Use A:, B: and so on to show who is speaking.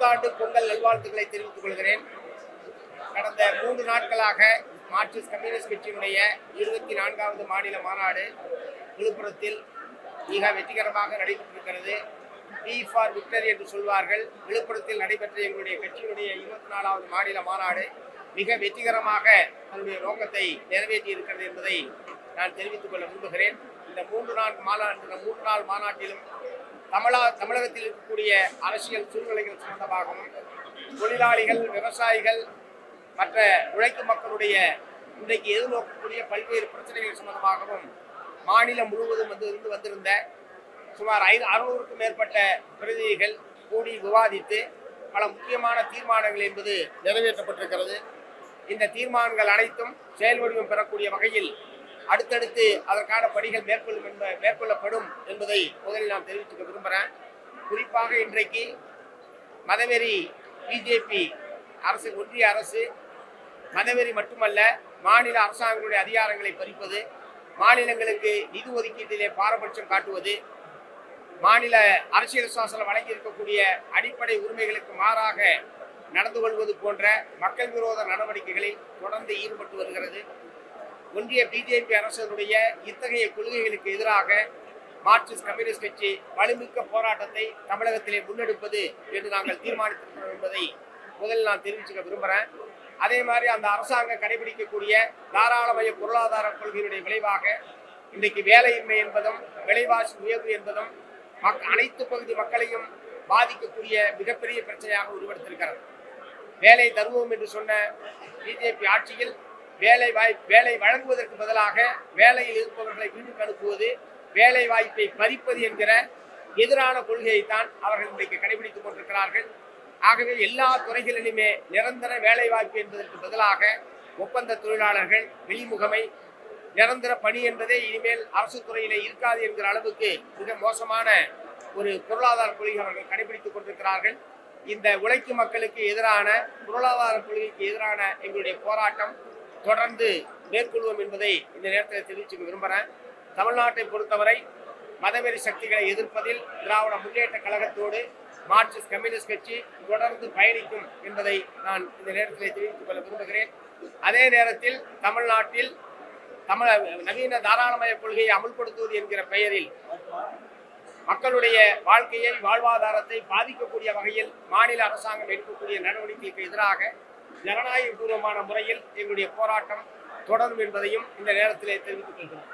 A: புத்தாண்டு பொங்கல் நல்வாழ்த்துக்களை தெரிவித்துக் கொள்கிறேன். கடந்த 3 நாட்களாக மார்க்சிஸ்ட் கம்யூனிஸ்ட் கட்சியினுடைய 24வது மாநில மாநாடு விழுப்புரத்தில் மிக வெற்றிகரமாக நடைபெற்றிருக்கிறது. பி ஃபார் விக்டரி என்று சொல்வார்கள். விழுப்புரத்தில் நடைபெற்ற எங்களுடைய கட்சியினுடைய 24வது மாநில மாநாடு மிக வெற்றிகரமாக அதனுடைய நோக்கத்தை நிறைவேற்றி இருக்கிறது என்பதை நான் தெரிவித்துக் கொள்ள விரும்புகிறேன். இந்த 3 நாள் மாநாட்டிலும் தமிழகத்தில் இருக்கக்கூடிய அரசியல் சூழ்நிலைகள் சம்பந்தமாகவும் தொழிலாளிகள், விவசாயிகள், மற்ற உழைக்கும் மக்களுடைய இன்றைக்கு எதிர்நோக்கக்கூடிய பல்வேறு பிரச்சனைகள் சம்பந்தமாகவும் மாநிலம் முழுவதும் வந்திருந்த சுமார் 600க்கும் மேற்பட்ட பிரதிநிதிகள் கூடி விவாதித்து பல முக்கியமான தீர்மானங்கள் என்பது நிறைவேற்றப்பட்டிருக்கிறது. இந்த தீர்மானங்கள் அனைத்தும் செயல் வடிவம் பெறக்கூடிய வகையில் அடுத்தடுத்து அதற்கான பணிகள் மேற்கொள்ளப்படும் என்பதை முதலில் நான் தெரிவித்துக்க விரும்புகிறேன். குறிப்பாக இன்றைக்கு மதவெறி பிஜேபி அரசு, ஒன்றிய அரசு மதவெறி மட்டுமல்ல, மாநில அரசாங்கங்களுடைய அதிகாரங்களை பறிப்பது, மாநிலங்களுக்கு நிதி ஒதுக்கீட்டிலே பாரபட்சம் காட்டுவது, மாநில அரசியல் சாசனம் வழங்கி இருக்கக்கூடிய அடிப்படை உரிமைகளுக்கு மாறாக நடந்து கொள்வது போன்ற மக்கள் விரோத நடவடிக்கைகளில் தொடர்ந்து ஈடுபட்டு வருகிறது. ஒன்றிய பிஜேபி அரசுடைய இத்தகைய கொள்கைகளுக்கு எதிராக மார்க்சிஸ்ட் கம்யூனிஸ்ட் கட்சி வலுமிக்க போராட்டத்தை தமிழகத்திலே முன்னெடுப்பது என்று நாங்கள் தீர்மானித்திருக்கிறோம் என்பதை முதலில் நான் தெரிவிச்சுக்க விரும்புகிறேன். அதே மாதிரி அந்த அரசாங்கம் கடைபிடிக்கக்கூடிய தாராளமய பொருளாதார கொள்கையினுடைய விளைவாக இன்றைக்கு வேலையின்மை என்பதும் விலைவாசி உயர்வு என்பதும் அனைத்து பகுதி மக்களையும் பாதிக்கக்கூடிய மிகப்பெரிய பிரச்சனையாக உருவெடுத்திருக்கிறது. வேலை தருவோம் என்று சொன்ன பிஜேபி ஆட்சியில் வேலை வழங்குவதற்கு பதிலாக வேலையில் இருப்பவர்களை வீட்டுக்கு அனுப்புவது, வேலை வாய்ப்பை பறிப்பது என்கிற எதிரான கொள்கையைத்தான் அவர்கள் இன்றைக்கு கடைபிடித்துக் கொண்டிருக்கிறார்கள். ஆகவே எல்லா துறைகளிலுமே நிரந்தர வேலை வாய்ப்பு என்பதற்கு பதிலாக ஒப்பந்த தொழிலாளர்கள், வெளிமுகமை, நிரந்தர பணி என்பதே இனிமேல் அரசு துறையிலே இருக்காது என்கிற அளவுக்கு மிக மோசமான ஒரு பொருளாதார கொள்கை அவர்கள் கடைபிடித்துக் கொண்டிருக்கிறார்கள். இந்த உழைக்கும் மக்களுக்கு எதிரான பொருளாதார கொள்கைக்கு எதிரான எங்களுடைய போராட்டம் தொடர்ந்து மேற்கொள்வோம் என்பதை இந்த நேரத்தில் தெரிவிச்சுக்க விரும்புகிறேன். தமிழ்நாட்டை பொறுத்தவரை மதவெறி சக்திகளை எதிர்ப்பதில் திராவிட முன்னேற்ற கழகத்தோடு மார்க்சிஸ்ட் கம்யூனிஸ்ட் கட்சி தொடர்ந்து பயணிக்கும் என்பதை நான் இந்த நேரத்தில் தெரிவித்துக் கொள்ள விரும்புகிறேன். அதே நேரத்தில் தமிழ்நாட்டில் நவீன தாராளமய கொள்கையை அமுல்படுத்துவது என்கிற பெயரில் மக்களுடைய வாழ்க்கையை, வாழ்வாதாரத்தை பாதிக்கக்கூடிய வகையில் மாநில அரசாங்கம் எடுக்கக்கூடிய நடவடிக்கைக்கு எதிராக ஜனநாயக பூர்வமான முறையில் எங்களுடைய போராட்டம் தொடரும் என்பதையும் இந்த நேரத்திலே தெரிவித்துக் கொள்கிறோம்.